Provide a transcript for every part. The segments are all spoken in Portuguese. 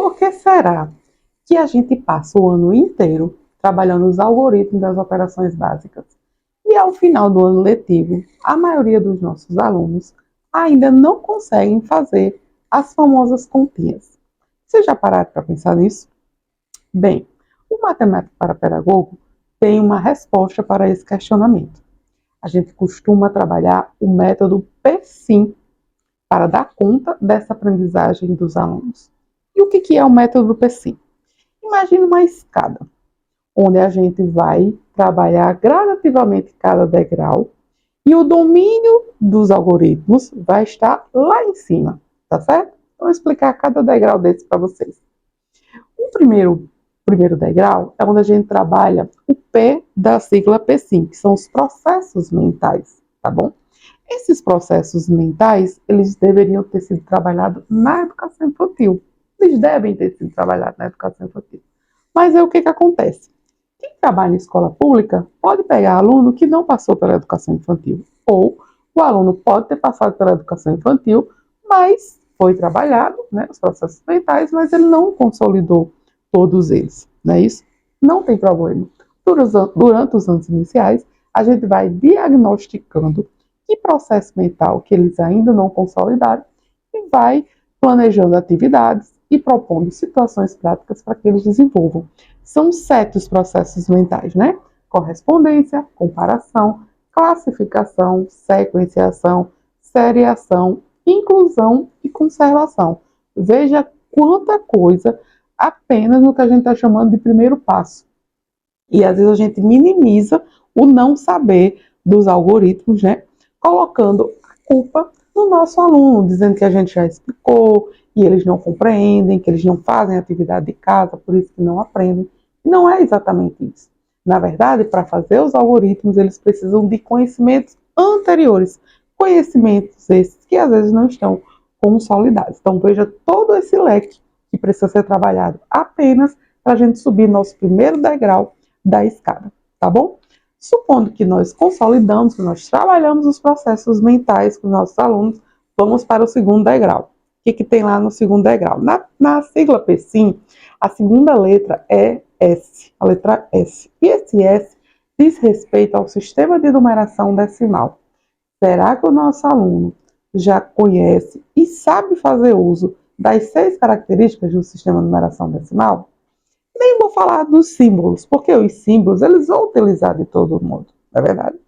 Por que será que a gente passa o ano inteiro trabalhando os algoritmos das operações básicas e ao final do ano letivo, a maioria dos nossos alunos ainda não conseguem fazer as famosas continhas? Vocês já pararam para pensar nisso? Bem, o Matemática para Pedagogo tem uma resposta para esse questionamento. A gente costuma trabalhar o método PSIM para dar conta dessa aprendizagem dos alunos. E o que é o método PSIM? Imagine uma escada, onde a gente vai trabalhar gradativamente cada degrau e o domínio dos algoritmos vai estar lá em cima, tá certo? Então, vou explicar cada degrau desse para vocês. O primeiro degrau é onde a gente trabalha o P da sigla PSIM, que são os processos mentais, tá bom? Esses processos mentais, eles deveriam ter sido trabalhados na educação infantil. Eles devem ter sido trabalhados na educação infantil. Mas aí o que acontece? Quem trabalha em escola pública pode pegar aluno que não passou pela educação infantil. Ou o aluno pode ter passado pela educação infantil, mas foi trabalhado, né, os processos mentais, mas ele não consolidou todos eles, não é isso? Não tem problema. Durante os anos iniciais, a gente vai diagnosticando que processo mental que eles ainda não consolidaram e vai planejando atividades e propondo situações práticas para que eles desenvolvam. São 7 os processos mentais, né? Correspondência, comparação, classificação, sequenciação, seriação, inclusão e conservação. Veja quanta coisa apenas no que a gente está chamando de primeiro passo. E às vezes a gente minimiza o não saber dos algoritmos, né? Colocando a culpa no nosso aluno, dizendo que a gente já explicou e eles não compreendem, que eles não fazem atividade de casa, por isso que não aprendem. Não é exatamente isso. Na verdade, para fazer os algoritmos, eles precisam de conhecimentos anteriores, conhecimentos esses que às vezes não estão consolidados. Então veja todo esse leque que precisa ser trabalhado apenas para a gente subir nosso primeiro degrau da escada, tá bom? Supondo que nós consolidamos, que nós trabalhamos os processos mentais com nossos alunos, vamos para o segundo degrau. O que tem lá no segundo degrau? Na sigla PSIM, a segunda letra é S, a letra S. E esse S diz respeito ao sistema de numeração decimal. Será que o nosso aluno já conhece e sabe fazer uso das 6 características do sistema de numeração decimal? Nem vou falar dos símbolos, porque os símbolos eles vão utilizar de todo mundo, não é verdade?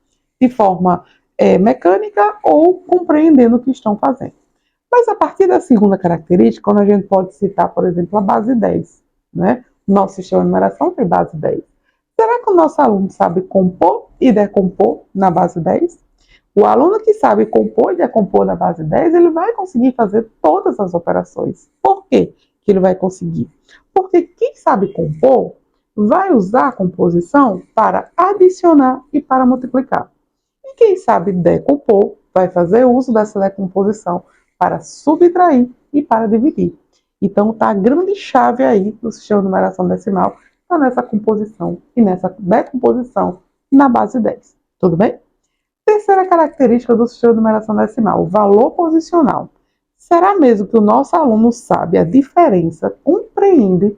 De forma mecânica ou compreendendo o que estão fazendo. Mas a partir da segunda característica, quando a gente pode citar, por exemplo, a base 10, né? Nosso sistema de numeração tem base 10. Será que o nosso aluno sabe compor e decompor na base 10? O aluno que sabe compor e decompor na base 10, ele vai conseguir fazer todas as operações. Por quê que ele vai conseguir? Porque quem sabe compor vai usar a composição para adicionar e para multiplicar. E quem sabe decompor vai fazer uso dessa decomposição para subtrair e para dividir. Então, está a grande chave aí do sistema de numeração decimal, está nessa composição e nessa decomposição na base 10. Tudo bem? Terceira característica do sistema de numeração decimal, o valor posicional. Será mesmo que o nosso aluno sabe a diferença, compreende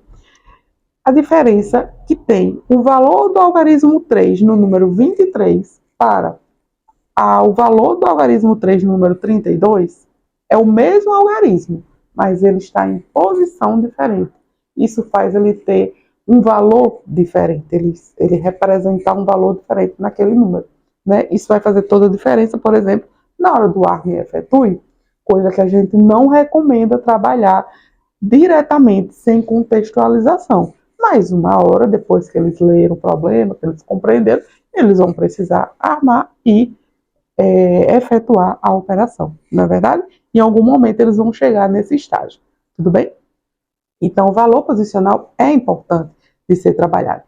a diferença que tem o valor do algarismo 3 no número 23 para o valor do algarismo 3 no número 32? É o mesmo algarismo, mas ele está em posição diferente. Isso faz ele ter um valor diferente, ele representar um valor diferente naquele número. Né? Isso vai fazer toda a diferença, por exemplo, na hora do arme e efetue, coisa que a gente não recomenda trabalhar diretamente, sem contextualização. Mas uma hora, depois que eles leram o problema, que eles compreenderam, eles vão precisar armar e efetuar a operação, não é verdade? Em algum momento eles vão chegar nesse estágio, tudo bem? Então, o valor posicional é importante de ser trabalhado.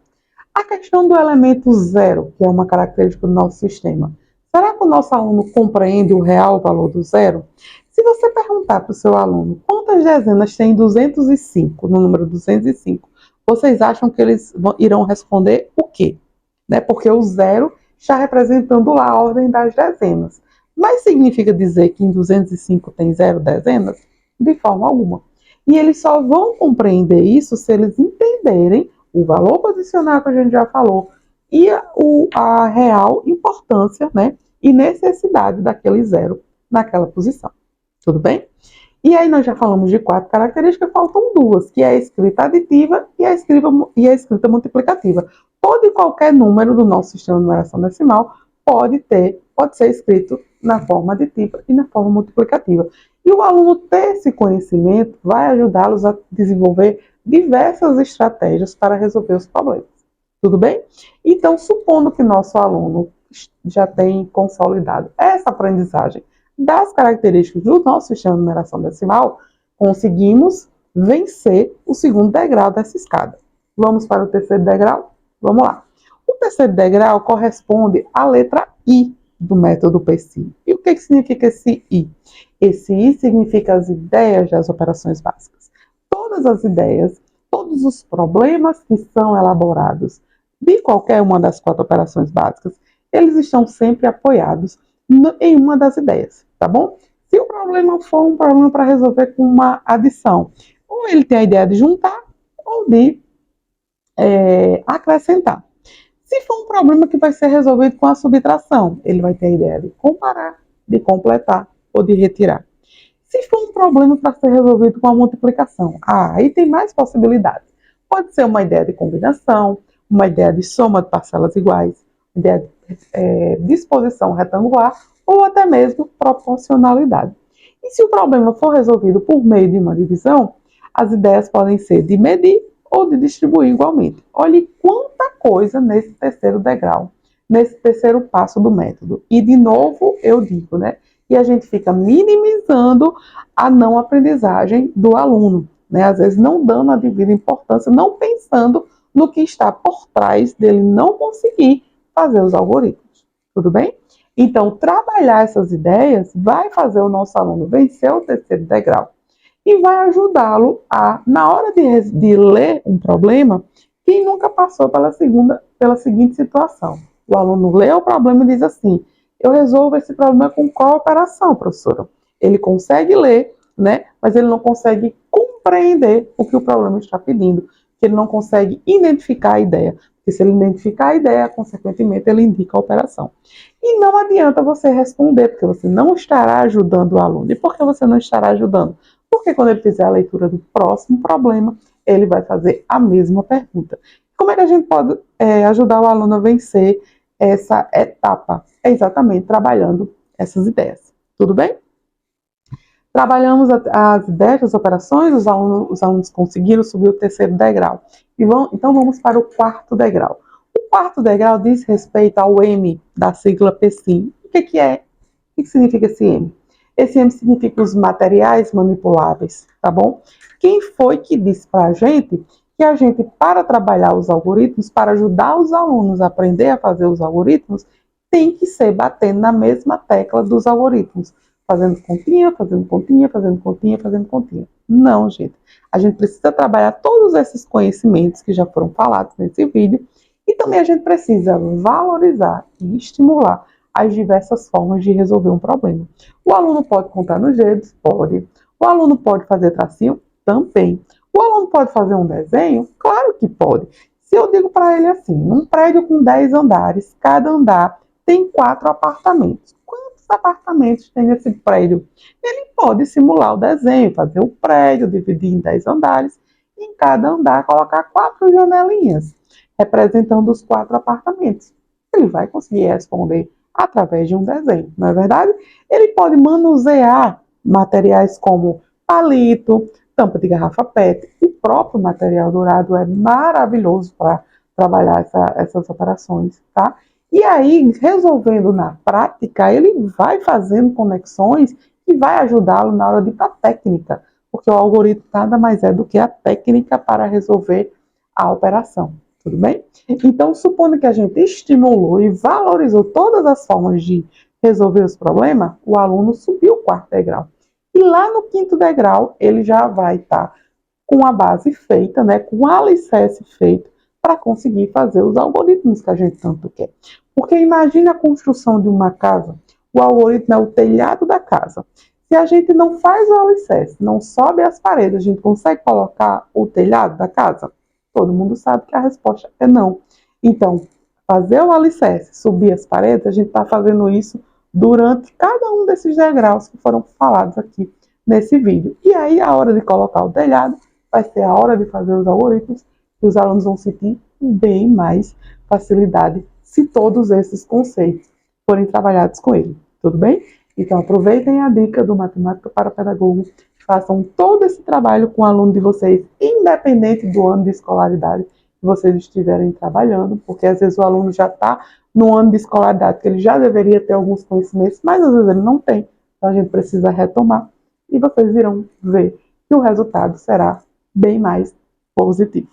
A questão do elemento zero, que é uma característica do nosso sistema. Será que o nosso aluno compreende o real valor do zero? Se você perguntar para o seu aluno quantas dezenas tem 205, no número 205, vocês acham que eles irão responder o quê? Né? Porque o zero está representando lá a ordem das dezenas. Mas significa dizer que em 205 tem 0 dezenas? De forma alguma. E eles só vão compreender isso se eles entenderem o valor posicional que a gente já falou e a real importância, né, e necessidade daquele zero naquela posição. Tudo bem? E aí nós já falamos de 4 características, faltam 2, que é a escrita aditiva e a escrita multiplicativa. Todo e qualquer número do nosso sistema de numeração decimal pode ser escrito na forma aditiva e na forma multiplicativa. E o aluno ter esse conhecimento vai ajudá-los a desenvolver diversas estratégias para resolver os problemas. Tudo bem? Então, supondo que nosso aluno já tem consolidado essa aprendizagem das características do nosso sistema de numeração decimal, conseguimos vencer o segundo degrau dessa escada. Vamos para o terceiro degrau? Vamos lá. O terceiro degrau corresponde à letra I do método PSI. E o que significa esse I? Esse I significa as ideias das operações básicas. Todas as ideias, todos os problemas que são elaborados de qualquer uma das 4 operações básicas, eles estão sempre apoiados em uma das ideias, tá bom? Se o problema for um problema para resolver com uma adição, ou ele tem a ideia de juntar ou de acrescentar. Se for um problema que vai ser resolvido com a subtração, ele vai ter a ideia de comparar, de completar ou de retirar. Se for um problema para ser resolvido com a multiplicação, aí tem mais possibilidades. Pode ser uma ideia de combinação, uma ideia de soma de parcelas iguais, ideia de disposição retangular ou até mesmo proporcionalidade. E se o problema for resolvido por meio de uma divisão, as ideias podem ser de medir ou de distribuir igualmente. Olhe quanta coisa nesse terceiro degrau, nesse terceiro passo do método. E de novo eu digo, né? E a gente fica minimizando a não aprendizagem do aluno, né? Às vezes não dando a devida importância, não pensando no que está por trás dele não conseguir fazer os algoritmos. Tudo bem? Então, trabalhar essas ideias vai fazer o nosso aluno vencer o terceiro degrau e vai ajudá-lo a, na hora de ler um problema, quem nunca passou pela seguinte situação. O aluno lê o problema e diz assim: eu resolvo esse problema com qual operação, professora? Ele consegue ler, né? Mas ele não consegue compreender o que o problema está pedindo, que ele não consegue identificar a ideia. Porque se ele identificar a ideia, consequentemente, ele indica a operação. E não adianta você responder, porque você não estará ajudando o aluno. E por que você não estará ajudando? Porque quando ele fizer a leitura do próximo problema, ele vai fazer a mesma pergunta. Como é que a gente pode ajudar o aluno a vencer essa etapa? É exatamente trabalhando essas ideias. Tudo bem? Trabalhamos as ideias das operações, os alunos conseguiram subir o terceiro degrau. Então vamos para o quarto degrau. O quarto degrau diz respeito ao M da sigla PSIM. O que é? O que significa esse M? Esse M significa os materiais manipuláveis, tá bom? Quem foi que disse para a gente, para trabalhar os algoritmos, para ajudar os alunos a aprender a fazer os algoritmos, tem que ser batendo na mesma tecla dos algoritmos. Fazendo continha, fazendo continha, fazendo continha, fazendo continha. Não, gente. A gente precisa trabalhar todos esses conhecimentos que já foram falados nesse vídeo e também a gente precisa valorizar e estimular as diversas formas de resolver um problema. O aluno pode contar nos dedos? Pode. O aluno pode fazer tracinho? Também. O aluno pode fazer um desenho? Claro que pode. Se eu digo para ele assim, num prédio com 10 andares, cada andar tem 4 apartamentos. Quantos apartamentos tem nesse prédio? Ele pode simular o desenho, fazer o prédio, dividir em 10 andares, e em cada andar colocar 4 janelinhas, representando os 4 apartamentos. Ele vai conseguir responder através de um desenho, não é verdade? Ele pode manusear materiais como palito, tampa de garrafa PET. O próprio material dourado é maravilhoso para trabalhar essas operações, tá? E aí, resolvendo na prática, ele vai fazendo conexões e vai ajudá-lo na hora de ir para a técnica, porque o algoritmo nada mais é do que a técnica para resolver a operação. Tudo bem? Então, supondo que a gente estimulou e valorizou todas as formas de resolver os problemas, o aluno subiu o quarto degrau. E lá no quinto degrau, ele já vai estar com a base feita, né, com o alicerce feito, para conseguir fazer os algoritmos que a gente tanto quer. Porque imagine a construção de uma casa, o algoritmo é o telhado da casa. Se a gente não faz o alicerce, não sobe as paredes, a gente consegue colocar o telhado da casa? Todo mundo sabe que a resposta é não. Então, fazer o alicerce, subir as paredes, a gente está fazendo isso durante cada um desses degraus que foram falados aqui nesse vídeo. E aí, a hora de colocar o telhado, vai ser a hora de fazer os algoritmos, e os alunos vão sentir bem mais facilidade se todos esses conceitos forem trabalhados com ele. Tudo bem? Então, aproveitem a dica do Matemática para Pedagogo, façam todo esse trabalho com o aluno de vocês, independente do ano de escolaridade que vocês estiverem trabalhando, porque às vezes o aluno já está no ano de escolaridade, que ele já deveria ter alguns conhecimentos, mas às vezes ele não tem, então a gente precisa retomar, e vocês irão ver que o resultado será bem mais positivo.